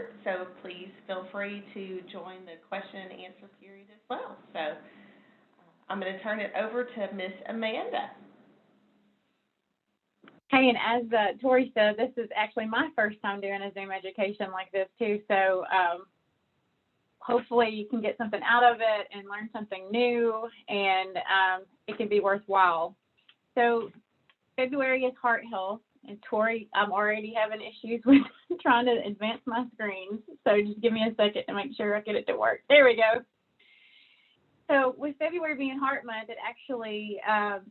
So please feel free to join the question and answer period as well. So I'm going to turn it over to Miss Amanda. Hey, and as Tori said, this is actually my first time doing a Zoom education like this too. So hopefully you can get something out of it and learn something new, and it can be worthwhile. So February is heart health, and Tori, I'm already having issues with trying to advance my screen. So just give me a second to make sure I get it to work. There we go. So with February being Heart Month, it actually,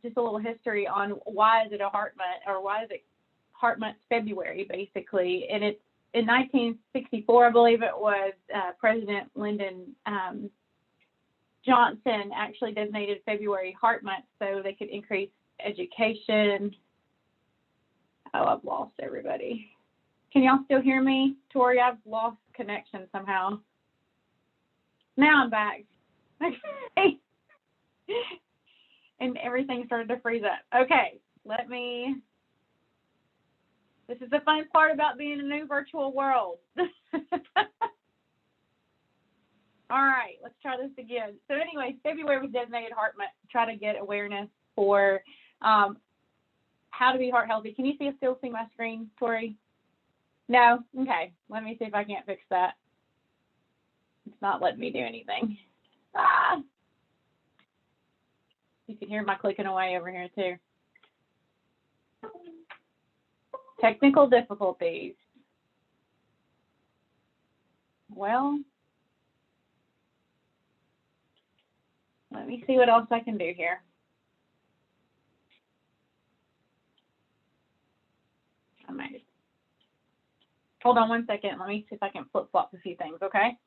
just a little history on why is it a Heart Month, or why is it Heart Month February, basically. And it's in 1964, I believe it was, President Lyndon Johnson actually designated February Heart Month so they could increase education. Oh, I've lost everybody. Can y'all still hear me? Tori, I've lost connection somehow. Now I'm back. Okay. And everything started to freeze up. Okay, this is the fun part about being in a new virtual world. All right, let's try this again. So anyway, February was designated Heart Month to try to get awareness for how to be heart healthy. Can you still see my screen, Tori? No? Okay, let me see if I can't fix that. It's not letting me do anything. You can hear my clicking away over here too. Technical difficulties. Well, let me see what else I can do here. I might. Hold on one second. Let me see if I can flip-flop a few things, okay?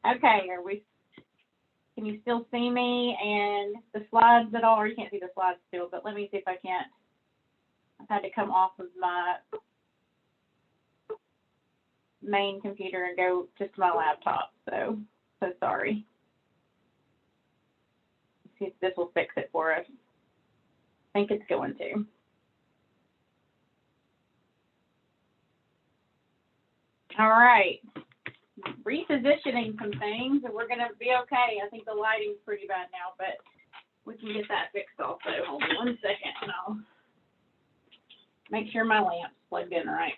Okay, can you still see me and the slides at all? Or you can't see the slides still, but let me see if I can't. I've had to come off of my main computer and go just to my laptop, so sorry. Let's see if this will fix it for us. I think it's going to. All right. Repositioning some things, and we're going to be okay. I think the lighting's pretty bad now, but we can get that fixed also. Hold on 1 second, and I'll make sure my lamp's plugged in right.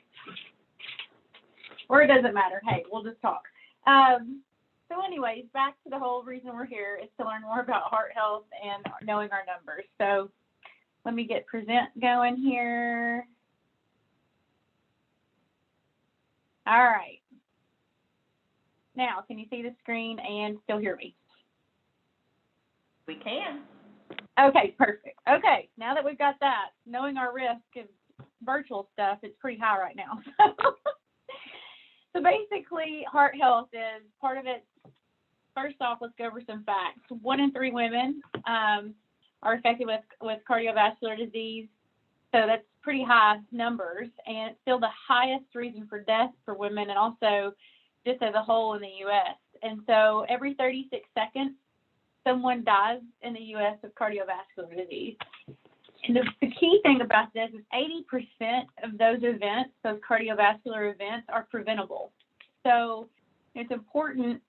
Or it doesn't matter. Hey, we'll just talk. So anyways, back to the whole reason we're here is to learn more about heart health and knowing our numbers. So let me get present going here. All right. Now, can you see the screen and still hear me? We can. Okay, perfect. Okay, now that we've got that, knowing our risk of virtual stuff, it's pretty high right now. So basically, heart health is part of it. First off, let's go over some facts. 1 in 3 women are affected with cardiovascular disease. So that's pretty high numbers, and it's still the highest reason for death for women, and also just as a whole in the U.S. And so every 36 seconds, someone dies in the U.S. of cardiovascular disease. And the key thing about this is 80% of those events, those cardiovascular events, are preventable. So it's important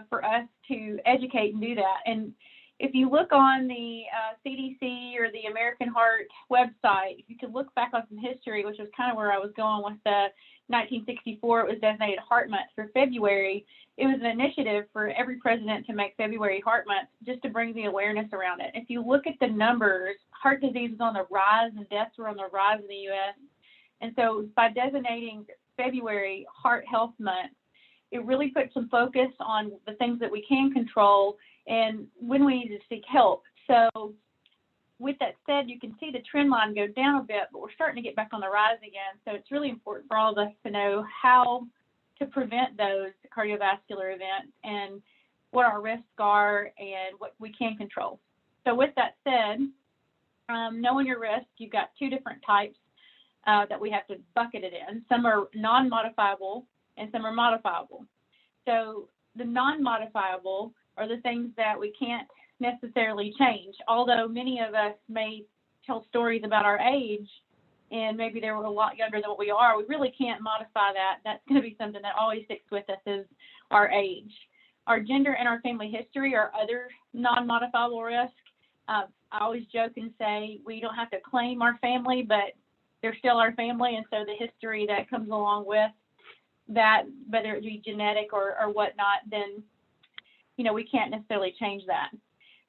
for us to educate and do that. And if you look on the CDC or the American Heart website, if you could look back on some history, which was kind of where I was going with the 1964, it was designated Heart Month for February. It was an initiative for every president to make February Heart Month just to bring the awareness around it. If you look at the numbers, heart disease is on the rise and deaths were on the rise in the U.S. And so by designating February Heart Health Month, it really puts some focus on the things that we can control and when we need to seek help. So with that said, you can see the trend line go down a bit, but we're starting to get back on the rise again. So it's really important for all of us to know how to prevent those cardiovascular events and what our risks are and what we can control. So with that said, knowing your risk, you've got 2 different types that we have to bucket it in. Some are non-modifiable and some are modifiable. So the non-modifiable are the things that we can't necessarily change. Although many of us may tell stories about our age and maybe they were a lot younger than what we are, we really can't modify that. That's going to be something that always sticks with us is our age. Our gender and our family history are other non-modifiable risks. I always joke and say we don't have to claim our family, but they're still our family, and so the history that comes along with that, whether it be genetic or whatnot, then, we can't necessarily change that.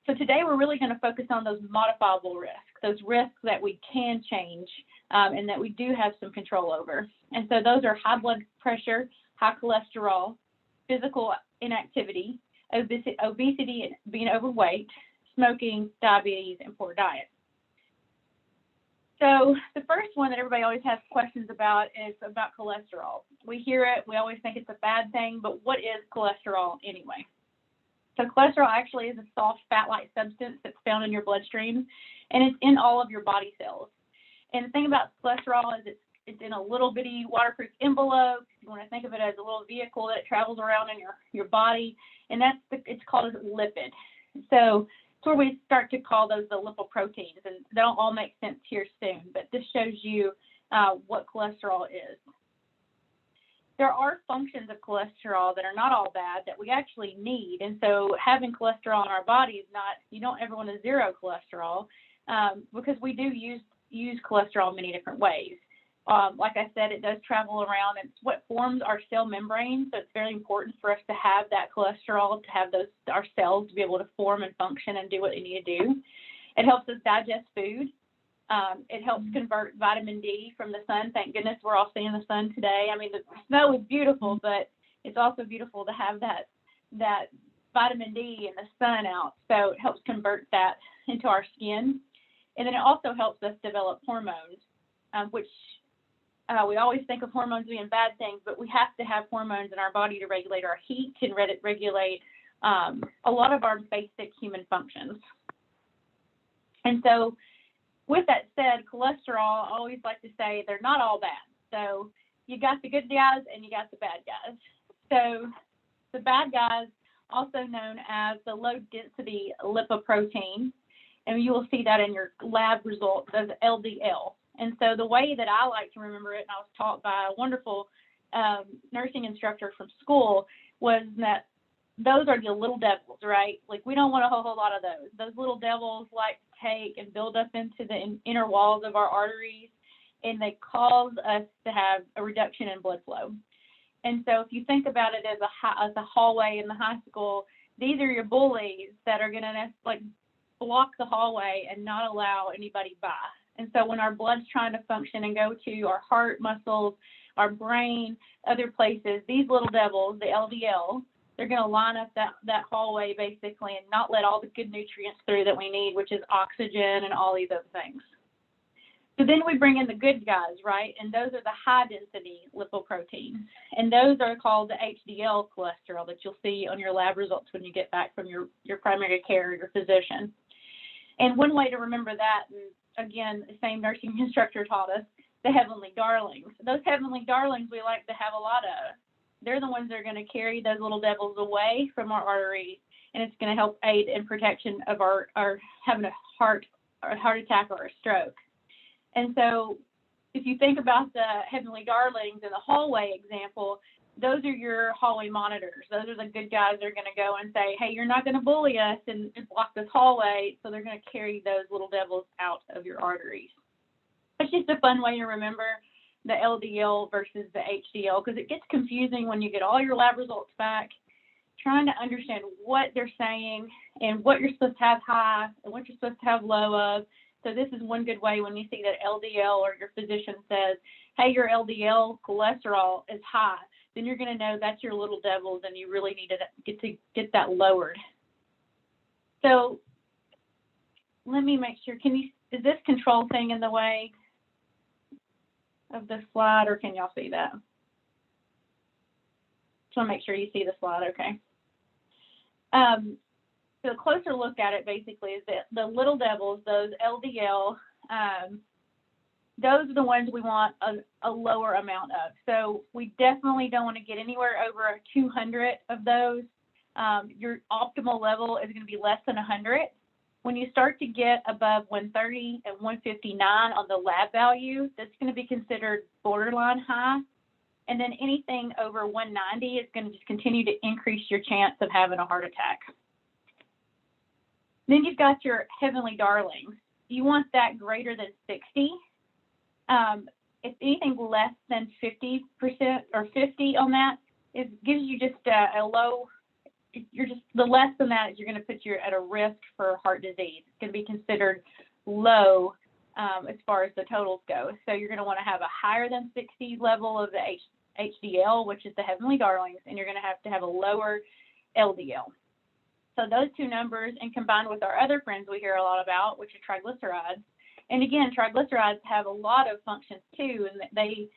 So today we're really going to focus on those modifiable risks, those risks that we can change and that we do have some control over. And so those are high blood pressure, high cholesterol, physical inactivity, obesity and being overweight, smoking, diabetes, and poor diet. So the first one that everybody always has questions about is about cholesterol. We hear it, we always think it's a bad thing, but what is cholesterol anyway? So cholesterol actually is a soft fat-like substance that's found in your bloodstream, and it's in all of your body cells. And the thing about cholesterol is it's in a little bitty waterproof envelope. You want to think of it as a little vehicle that travels around in your body, and it's called a lipid. So it's where we start to call those the lipoproteins, and they'll all make sense here soon, but this shows you what cholesterol is. There are functions of cholesterol that are not all bad that we actually need, and so having cholesterol in our body is not, you don't ever want to zero cholesterol because we do use cholesterol in many different ways. Like I said, it does travel around. It's what forms our cell membrane, so it's very important for us to have that cholesterol, to have our cells to be able to form and function and do what they need to do. It helps us digest food. It helps convert vitamin D from the sun. Thank goodness we're all seeing the sun today. I mean, the snow is beautiful, but it's also beautiful to have that vitamin D and the sun out. So it helps convert that into our skin. And then it also helps us develop hormones, which we always think of hormones being bad things, but we have to have hormones in our body to regulate our heat, to regulate a lot of our basic human functions. And so with that said, cholesterol, I always like to say they're not all bad. So you got the good guys and you got the bad guys. So the bad guys, also known as the low density lipoprotein, and you will see that in your lab results as LDL. And so the way that I like to remember it, and I was taught by a wonderful nursing instructor from school, was that those are the little devils, right? Like we don't want a whole lot of those. Those little devils like to take and build up into the inner walls of our arteries, and they cause us to have a reduction in blood flow. And so if you think about it as a hallway in the high school, these are your bullies that are going to block the hallway and not allow anybody by. And so when our blood's trying to function and go to our heart muscles, our brain, other places, these little devils, the LDL, they're going to line up that hallway basically and not let all the good nutrients through that we need, which is oxygen and all these other things. So then we bring in the good guys, right? And those are the high density lipoproteins. And those are called the HDL cholesterol that you'll see on your lab results when you get back from your primary care or your physician. And one way to remember that, and again, the same nursing instructor taught us, the heavenly darlings. Those heavenly darlings we like to have a lot of. They're the ones that are going to carry those little devils away from our arteries, and it's going to help aid in protection of our having a heart attack or a stroke. And so if you think about the heavenly darlings in the hallway example, those are your hallway monitors. Those are the good guys that are going to go and say, hey, you're not going to bully us and block this hallway. So they're going to carry those little devils out of your arteries. It's just a fun way to remember the LDL versus the HDL, because it gets confusing when you get all your lab results back, trying to understand what they're saying and what you're supposed to have high and what you're supposed to have low of. So this is one good way when you see that LDL or your physician says, hey, your LDL cholesterol is high, then you're going to know that's your little devils and you really need to get that lowered. So let me make sure, is this control thing in the way of the slide, or can y'all see that? Just want to make sure you see the slide, okay. So a closer look at it basically is that the little devils, those LDL those are the ones we want a lower amount of. So we definitely don't want to get anywhere over 200 of those. Your optimal level is going to be less than 100. When you start to get above 130 and 159 on the lab value, that's going to be considered borderline high. And then anything over 190 is going to just continue to increase your chance of having a heart attack. Then you've got your heavenly darlings. You want that greater than 60. If anything less than 50% or 50 on that, it gives you just a low. You're just, the less than that, you're going to put you at a risk for heart disease. It's going to be considered low as far as the totals go. So you're going to want to have a higher than 60 level of the HDL, which is the heavenly darlings, and you're going to have a lower LDL. So those two numbers, and combined with our other friends we hear a lot about, which are triglycerides. And again, triglycerides have a lot of functions too, and they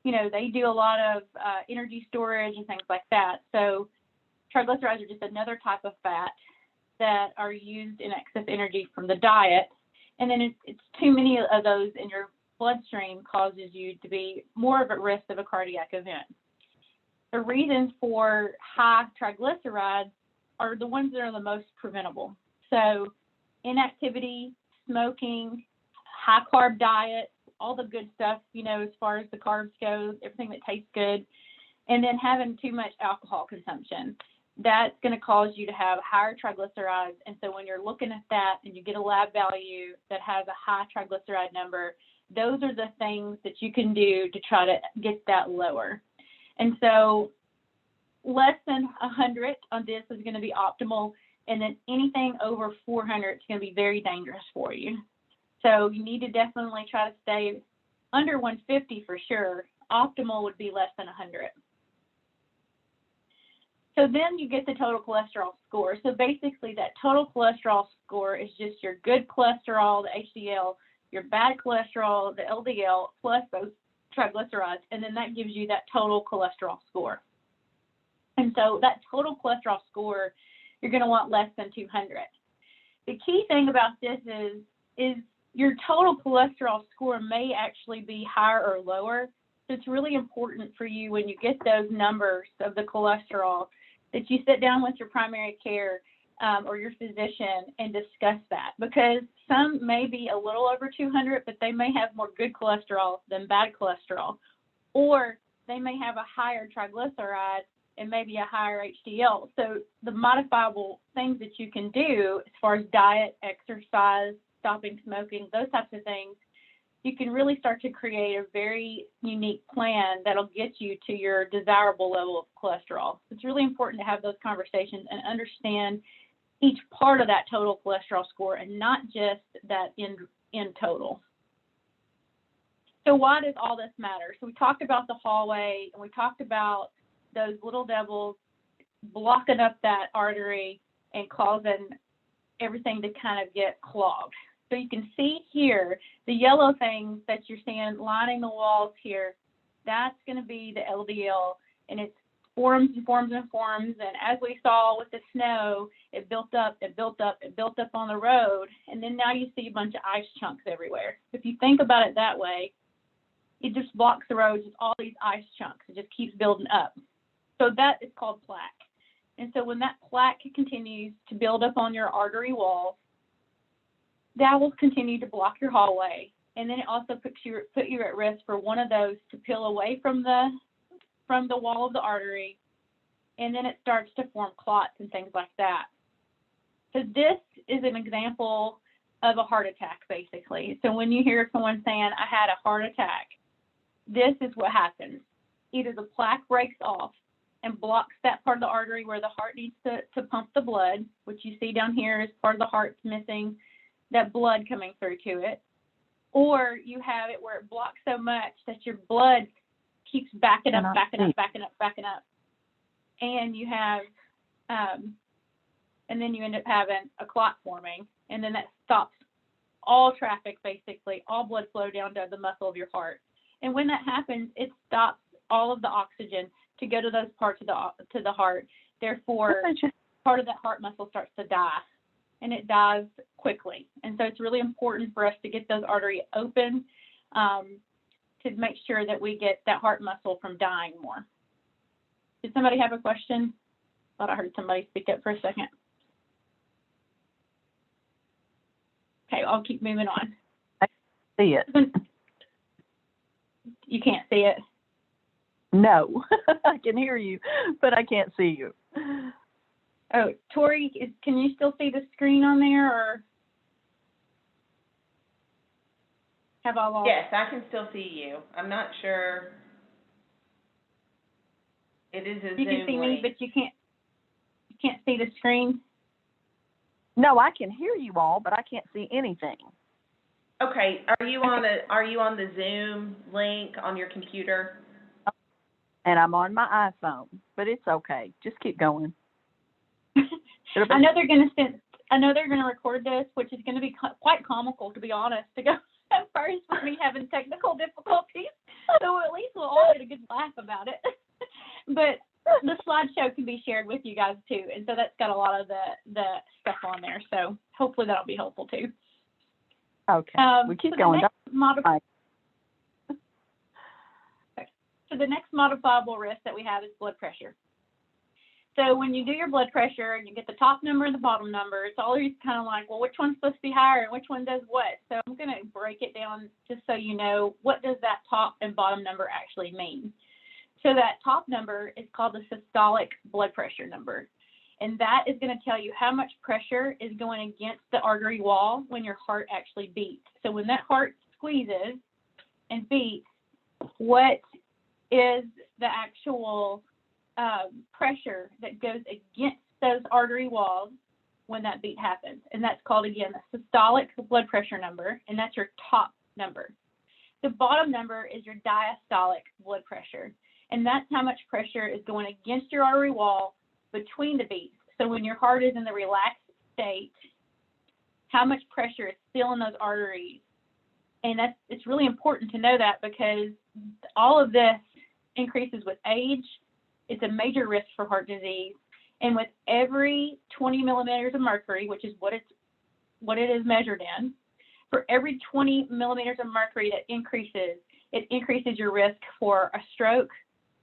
do a lot of energy storage and things like that. So triglycerides are just another type of fat that are used in excess energy from the diet. And then it's too many of those in your bloodstream causes you to be more of at risk of a cardiac event. The reasons for high triglycerides are the ones that are the most preventable. So inactivity, smoking, high carb diet, all the good stuff, as far as the carbs go, everything that tastes good, and then having too much alcohol consumption. That's going to cause you to have higher triglycerides. And so when you're looking at that and you get a lab value that has a high triglyceride number, those are the things that you can do to try to get that lower. And so less than 100 on this is going to be optimal. And then anything over 400 is going to be very dangerous for you. So you need to definitely try to stay under 150 for sure. Optimal would be less than 100. So then you get the total cholesterol score. So basically that total cholesterol score is just your good cholesterol, the HDL, your bad cholesterol, the LDL, plus those triglycerides, and then that gives you that total cholesterol score. And so that total cholesterol score, you're going to want less than 200. The key thing about this is your total cholesterol score may actually be higher or lower. So it's really important for you when you get those numbers of the cholesterol that you sit down with your primary care or your physician and discuss that, because some may be a little over 200, but they may have more good cholesterol than bad cholesterol, or they may have a higher triglyceride and maybe a higher HDL. So the modifiable things that you can do as far as diet, exercise, stopping smoking, those types of things, you can really start to create a very unique plan that'll get you to your desirable level of cholesterol. It's really important to have those conversations and understand each part of that total cholesterol score and not just that in total. So why does all this matter? So we talked about the hallway, and we talked about those little devils blocking up that artery and causing everything to kind of get clogged. So you can see here, the yellow things that you're seeing lining the walls here, that's going to be the LDL, and it's forms and forms and forms. And as we saw with the snow, it built up on the road. And then now you see a bunch of ice chunks everywhere. If you think about it that way, it just blocks the road with all these ice chunks. It just keeps building up. So that is called plaque. And so when that plaque continues to build up on your artery wall, that will continue to block your hallway, and then it also put you at risk for one of those to peel away from the wall of the artery, and then it starts to form clots and things like that. So this is an example of a heart attack, basically. So when you hear someone saying, "I had a heart attack," this is what happens. Either the plaque breaks off and blocks that part of the artery where the heart needs to pump the blood, which you see down here is part of the heart's missing that blood coming through to it, or you have it where it blocks so much that your blood keeps backing up, and you have, and then you end up having a clot forming, and then that stops all traffic, basically, all blood flow down to the muscle of your heart. And when that happens, it stops all of the oxygen to go to those parts of the heart. Therefore, part of that heart muscle starts to die. And it dies quickly. And so it's really important for us to get those arteries open to make sure that we get that heart muscle from dying more. Did somebody have a question? Thought I heard somebody speak up for a second. Okay, I'll keep moving on. I see it. You can't see it? No, I can hear you, but I can't see you. Oh, Tori, can you still see the screen on there, or have I lost? Yes, I can still see you. I'm not sure. It is a You can Zoom see me, link. but you can't see the screen. No, I can hear you all, but I can't see anything. Okay, are you on the Zoom link on your computer? And I'm on my iPhone, but it's okay. Just keep going. I know they're going to record this, which is going to be quite comical, to be honest, to go at first with me having technical difficulties. So at least we'll all get a good laugh about it. But the slideshow can be shared with you guys too, and so that's got a lot of the stuff on there. So hopefully that'll be helpful too. Okay, we keep so going. So the next modifiable risk that we have is blood pressure. So when you do your blood pressure and you get the top number and the bottom number, it's always kind of like, well, which one's supposed to be higher and which one does what? So I'm going to break it down just so you know, what does that top and bottom number actually mean? So that top number is called the systolic blood pressure number. And that is going to tell you how much pressure is going against the artery wall when your heart actually beats. So when that heart squeezes and beats, what is the actual pressure that goes against those artery walls when that beat happens? And that's called, again, the systolic blood pressure number, and that's your top number. The bottom number is your diastolic blood pressure, and that's how much pressure is going against your artery wall between the beats. So when your heart is in the relaxed state, how much pressure is still in those arteries. And it's really important to know that, because all of this increases with age. It's a major risk for heart disease. And with every 20 millimeters of mercury, which is what it is measured in, for every 20 millimeters of mercury that increases, it increases your risk for a stroke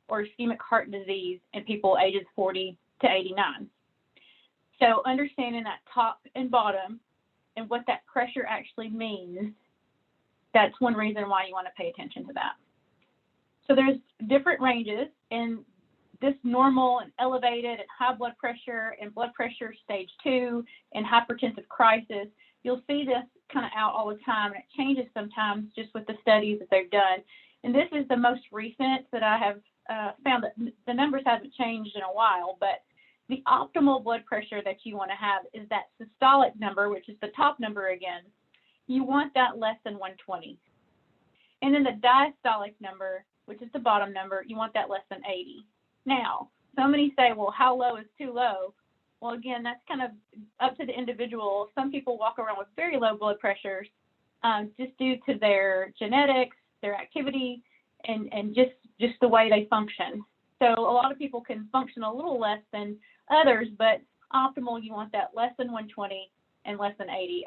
or ischemic heart disease in people ages 40 to 89. So understanding that top and bottom and what that pressure actually means, that's one reason why you want to pay attention to that. So there's different ranges, and this normal and elevated and high blood pressure and blood pressure stage 2 and hypertensive crisis, you'll see this kind of out all the time, and it changes sometimes just with the studies that they've done. And this is the most recent that I have found. That the numbers haven't changed in a while, but the optimal blood pressure that you want to have is that systolic number, which is the top number again. You want that less than 120. And then the diastolic number, which is the bottom number, you want that less than 80. Now, somebody say, well, how low is too low? Well, again, that's kind of up to the individual. Some people walk around with very low blood pressures just due to their genetics, their activity, and just the way they function. So a lot of people can function a little less than others, but optimal, you want that less than 120 and less than 80,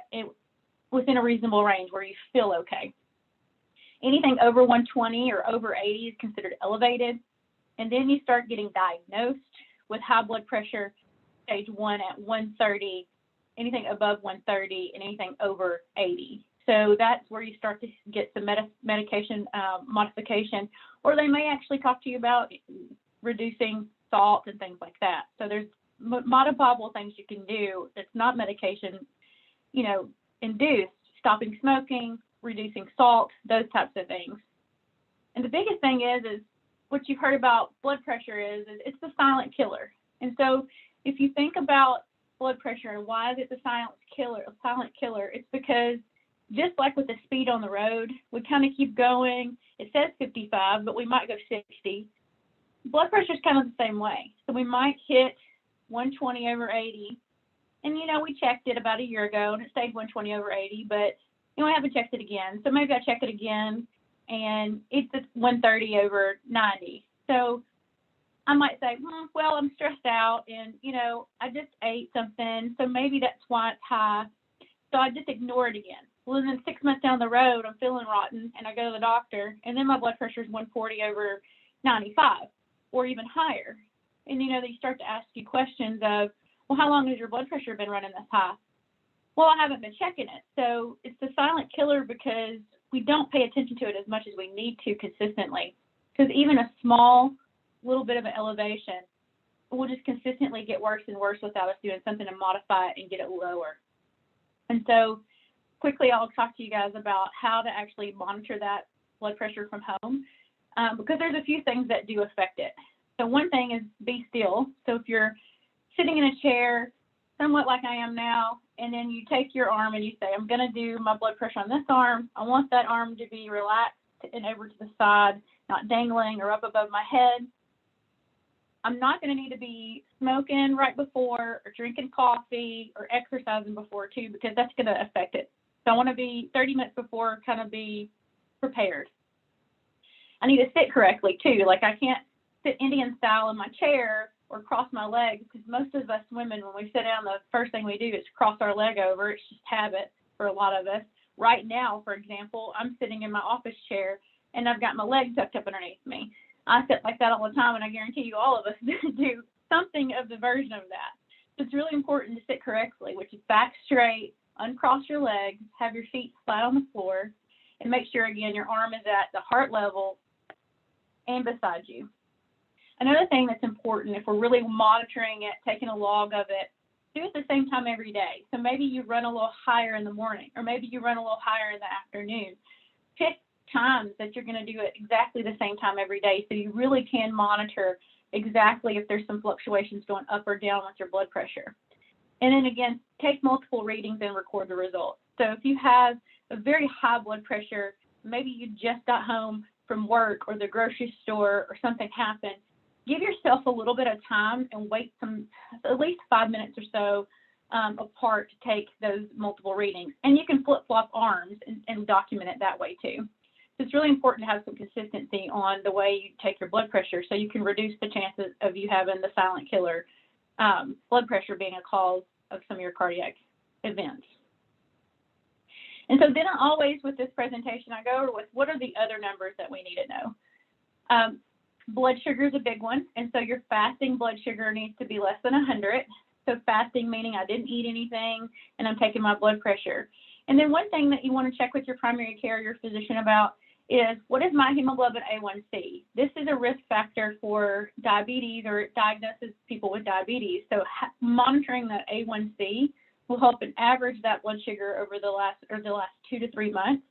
within a reasonable range where you feel okay. Anything over 120 or over 80 is considered elevated. And then you start getting diagnosed with high blood pressure, stage 1 at 130, anything above 130, and anything over 80. So that's where you start to get some medication modification, or they may actually talk to you about reducing salt and things like that. So there's modifiable things you can do that's not medication, induced, stopping smoking, reducing salt, those types of things. And the biggest thing is what you've heard about blood pressure is it's the silent killer. And so if you think about blood pressure and why is it the silent killer, it's because just like with the speed on the road, we kind of keep going. It says 55, but we might go 60. Blood pressure is kind of the same way. So we might hit 120 over 80. And, we checked it about a year ago, and it stayed 120 over 80, but, I haven't checked it again. So maybe I check it again, and it's at 130 over 90. So I might say, well, I'm stressed out, and, I just ate something, so maybe that's why it's high. So I just ignore it again. Well, then 6 months down the road, I'm feeling rotten, and I go to the doctor, and then my blood pressure is 140 over 95, or even higher. And, you know, they start to ask you questions of, well, how long has your blood pressure been running this high? Well, I haven't been checking it. So it's the silent killer because we don't pay attention to it as much as we need to consistently. Because even a small little bit of an elevation will just consistently get worse and worse without us doing something to modify it and get it lower. And so quickly, I'll talk to you guys about how to actually monitor that blood pressure from home, because there's a few things that do affect it. So one thing is be still. So if you're sitting in a chair, somewhat like I am now, and then you take your arm and you say, I'm going to do my blood pressure on this arm. I want that arm to be relaxed and over to the side, not dangling or up above my head. I'm not going to need to be smoking right before or drinking coffee or exercising before too, because that's going to affect it. So I want to be 30 minutes before, kind of be prepared. I need to sit correctly too. Like I can't sit Indian style in my chair or cross my legs, because most of us women, when we sit down, the first thing we do is cross our leg over. It's just habit for a lot of us. Right now, for example, I'm sitting in my office chair and I've got my legs tucked up underneath me. I sit like that all the time, and I guarantee you all of us do something of the version of that. So it's really important to sit correctly, which is back straight, uncross your legs, have your feet flat on the floor, and make sure, again, your arm is at the heart level and beside you. Another thing that's important, if we're really monitoring it, taking a log of it, do it at the same time every day. So maybe you run a little higher in the morning, or maybe you run a little higher in the afternoon. Pick times that you're going to do it exactly the same time every day, so you really can monitor exactly if there's some fluctuations going up or down with your blood pressure. And then again, take multiple readings and record the results. So if you have a very high blood pressure, maybe you just got home from work or the grocery store or something happened, give yourself a little bit of time and wait at least 5 minutes or so apart to take those multiple readings. And you can flip-flop arms and document it that way too. So it's really important to have some consistency on the way you take your blood pressure, so you can reduce the chances of you having the silent killer, blood pressure being a cause of some of your cardiac events. And so then always with this presentation, I go over with what are the other numbers that we need to know. Blood sugar is a big one, and so your fasting blood sugar needs to be less than 100. So fasting meaning I didn't eat anything and I'm taking my blood pressure. And then one thing that you want to check with your primary care or your physician about is, what is my hemoglobin A1C? This is a risk factor for diabetes or diagnosis people with diabetes. So monitoring the A1C will help and average that blood sugar over the last 2 to 3 months.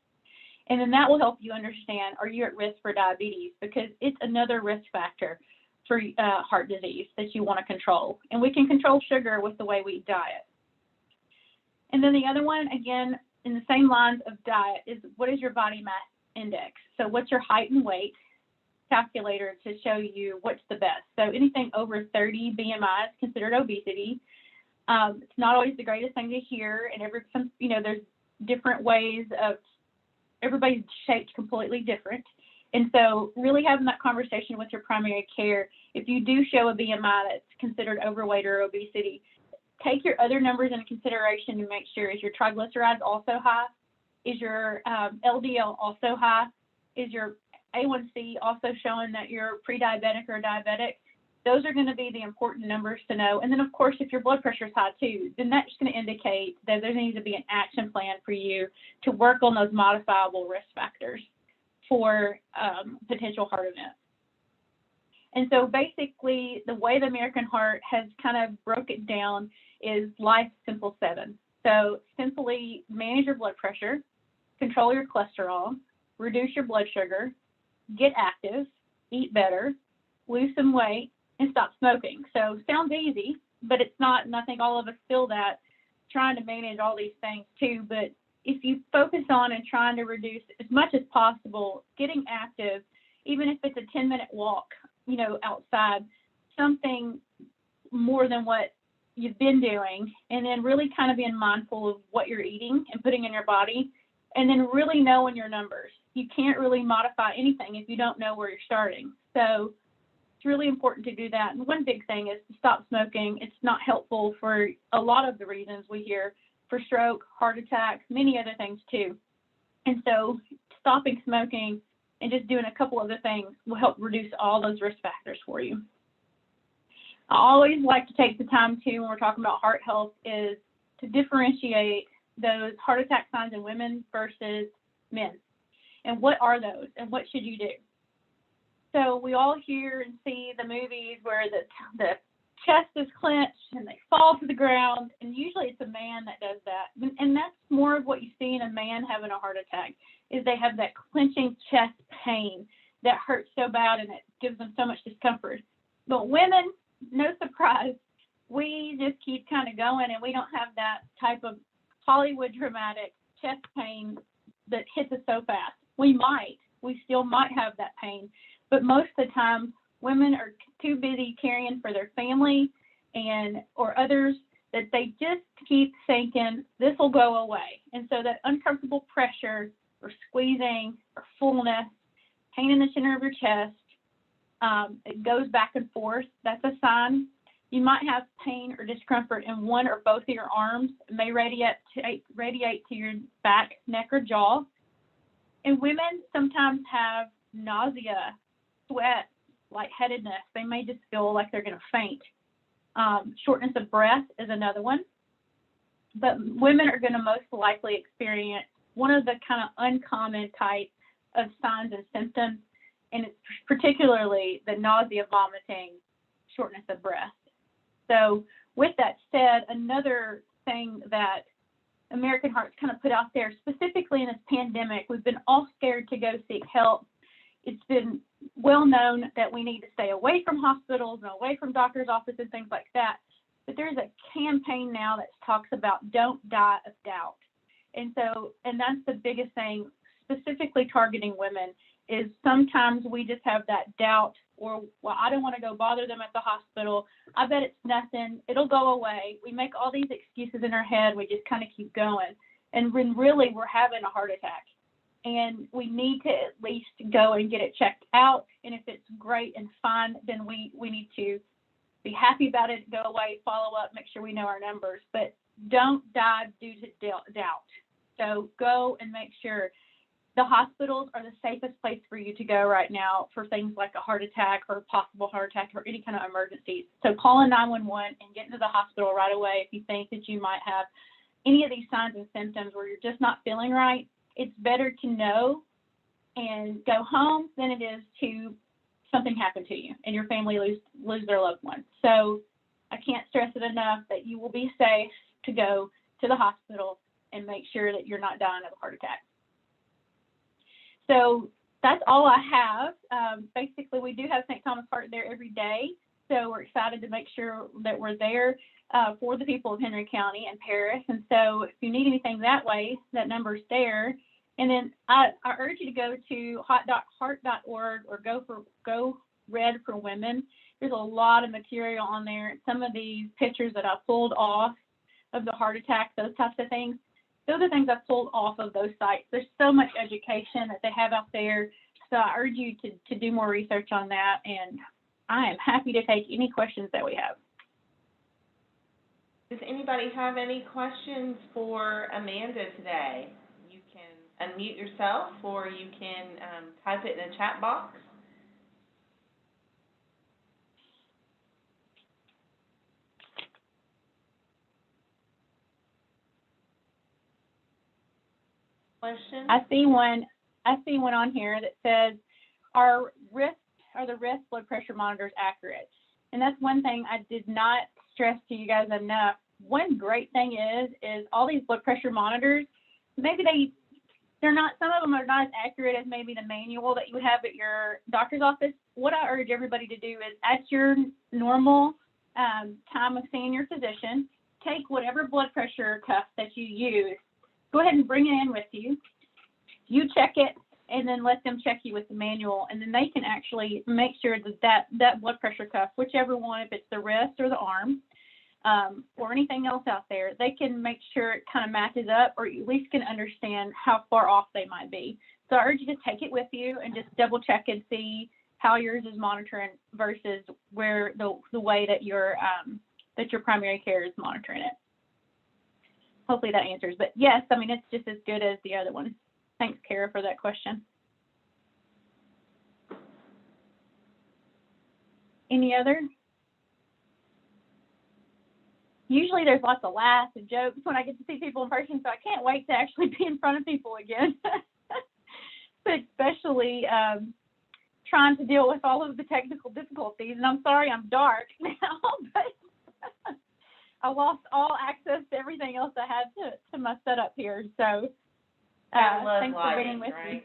And then that will help you understand, are you at risk for diabetes? Because it's another risk factor for heart disease that you want to control. And we can control sugar with the way we diet. And then the other one, again, in the same lines of diet, is what is your body mass index? So what's your height and weight calculator to show you what's the best? So anything over 30 BMI is considered obesity. It's not always the greatest thing to hear, and there's different ways of, everybody's shaped completely different. And so really having that conversation with your primary care, if you do show a BMI that's considered overweight or obesity, take your other numbers into consideration to make sure, is your triglycerides also high? Is your LDL also high? Is your A1C also showing that you're pre-diabetic or diabetic? Those are going to be the important numbers to know. And then, of course, if your blood pressure is high too, then that's going to indicate that there needs to be an action plan for you to work on those modifiable risk factors for potential heart events. And so basically, the way the American Heart has kind of broke it down is Life Simple 7. So simply manage your blood pressure, control your cholesterol, reduce your blood sugar, get active, eat better, lose some weight, and stop smoking. So sounds easy, but it's not, and I think all of us feel that, trying to manage all these things too. But if you focus on and trying to reduce as much as possible, getting active, even if it's a 10-minute walk, outside, something more than what you've been doing, and then really kind of being mindful of what you're eating and putting in your body, and then really knowing your numbers. You can't really modify anything if you don't know where you're starting. So it's really important to do that. And one big thing is to stop smoking. It's not helpful for a lot of the reasons we hear for stroke, heart attack, many other things too. And so stopping smoking and just doing a couple other things will help reduce all those risk factors for you. I always like to take the time too, when we're talking about heart health, is to differentiate those heart attack signs in women versus men. And what are those, and what should you do? So we all hear and see the movies where the chest is clenched and they fall to the ground, and usually it's a man that does that. And that's more of what you see in a man having a heart attack, is they have that clenching chest pain that hurts so bad and it gives them so much discomfort. But women, no surprise, we just keep kind of going, and we don't have that type of Hollywood dramatic chest pain that hits us so fast. We still might have that pain, but most of the time women are too busy caring for their family or others that they just keep thinking this will go away. And so that uncomfortable pressure or squeezing or fullness, pain in the center of your chest, it goes back and forth. That's a sign. You might have pain or discomfort in one or both of your arms. It may radiate to your back, neck, or jaw. And women sometimes have nausea, sweat, lightheadedness. They may just feel like they're going to faint. Shortness of breath is another one. But women are going to most likely experience one of the kind of uncommon type of signs and symptoms, and it's particularly the nausea, vomiting, shortness of breath. So with that said, another thing that American Heart's kind of put out there, specifically in this pandemic, we've been all scared to go seek help. It's been well known that we need to stay away from hospitals and away from doctors' offices and things like that. But there's a campaign now that talks about don't die of doubt. And that's the biggest thing, specifically targeting women, is sometimes we just have that doubt, or, well, I don't want to go bother them at the hospital. I bet it's nothing. It'll go away. We make all these excuses in our head. We just kind of keep going. And when really we're having a heart attack, and we need to at least go and get it checked out. And if it's great and fine, then we need to be happy about it, go away, follow up, make sure we know our numbers. But don't die due to doubt. So go and make sure. The hospitals are the safest place for you to go right now for things like a heart attack or a possible heart attack or any kind of emergencies. So call a 911 and get into the hospital right away if you think that you might have any of these signs and symptoms where you're just not feeling right. It's better to know and go home than it is to something happen to you and your family lose their loved one. So I can't stress it enough that you will be safe to go to the hospital and make sure that you're not dying of a heart attack. So that's all I have. Basically, we do have St. Thomas Heart there every day, so we're excited to make sure that we're there for the people of Henry County and Paris. And so if you need anything that way, that number's there. And then I urge you to go to hot.heart.org or go Red for Women. There's a lot of material on there. Some of these pictures that I pulled off of the heart attack, those types of things, those are things I pulled off of those sites. There's so much education that they have out there. So I urge you to do more research on that. And I am happy to take any questions that we have. Does anybody have any questions for Amanda today? You can unmute yourself, or you can type it in the chat box. Question? I see one on here that says, are the wrist blood pressure monitors accurate? And that's one thing I did not stress to you guys enough. One great thing is all these blood pressure monitors, maybe they're not, some of them are not as accurate as maybe the manual that you would have at your doctor's office. What I urge everybody to do is at your normal time of seeing your physician, take whatever blood pressure cuff that you use, go ahead and bring it in with you. You check it, and then let them check you with the manual, and then they can actually make sure that blood pressure cuff, whichever one, if it's the wrist or the arm, or anything else out there, they can make sure it kind of matches up, or you at least can understand how far off they might be. So I urge you to take it with you and just double check and see how yours is monitoring versus where the way that your primary care is monitoring it. hopefully that answers. But yes, I mean, it's just as good as the other one. Thanks, Kara, for that question. Any other? Usually there's lots of laughs and jokes when I get to see people in person, so I can't wait to actually be in front of people again. But especially trying to deal with all of the technical difficulties. And I'm sorry I'm dark now, but I lost all access to everything else I had to my setup here. So thanks for being with me.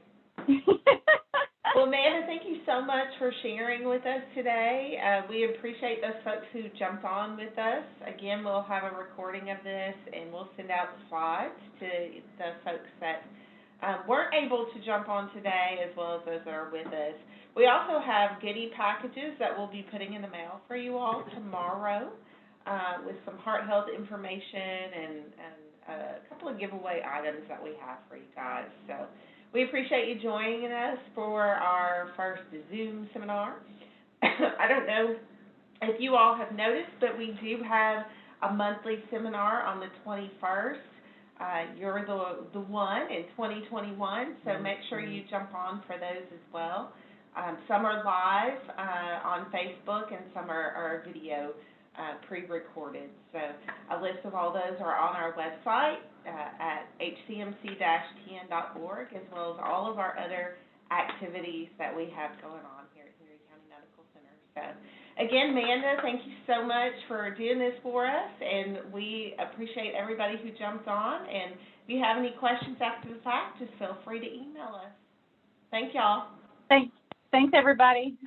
Well, Amanda, thank you so much for sharing with us today. We appreciate those folks who jumped on with us. Again, we'll have a recording of this, and we'll send out the slides to the folks that weren't able to jump on today, as well as those that are with us. We also have goodie packages that we'll be putting in the mail for you all tomorrow with some heart health information and a couple of giveaway items that we have for you guys. So we appreciate you joining us for our first Zoom seminar. I don't know if you all have noticed, but we do have a monthly seminar on the 21st. You're the one in 2021, so make sure you jump on for those as well. Some are live on Facebook, and some are video pre-recorded. So a list of all those are on our website at hcmc-tn.org, as well as all of our other activities that we have going on here at Henry County Medical Center. So again, Amanda, thank you so much for doing this for us, and we appreciate everybody who jumped on. And if you have any questions after the fact, just feel free to email us. Thank y'all. Thanks, everybody.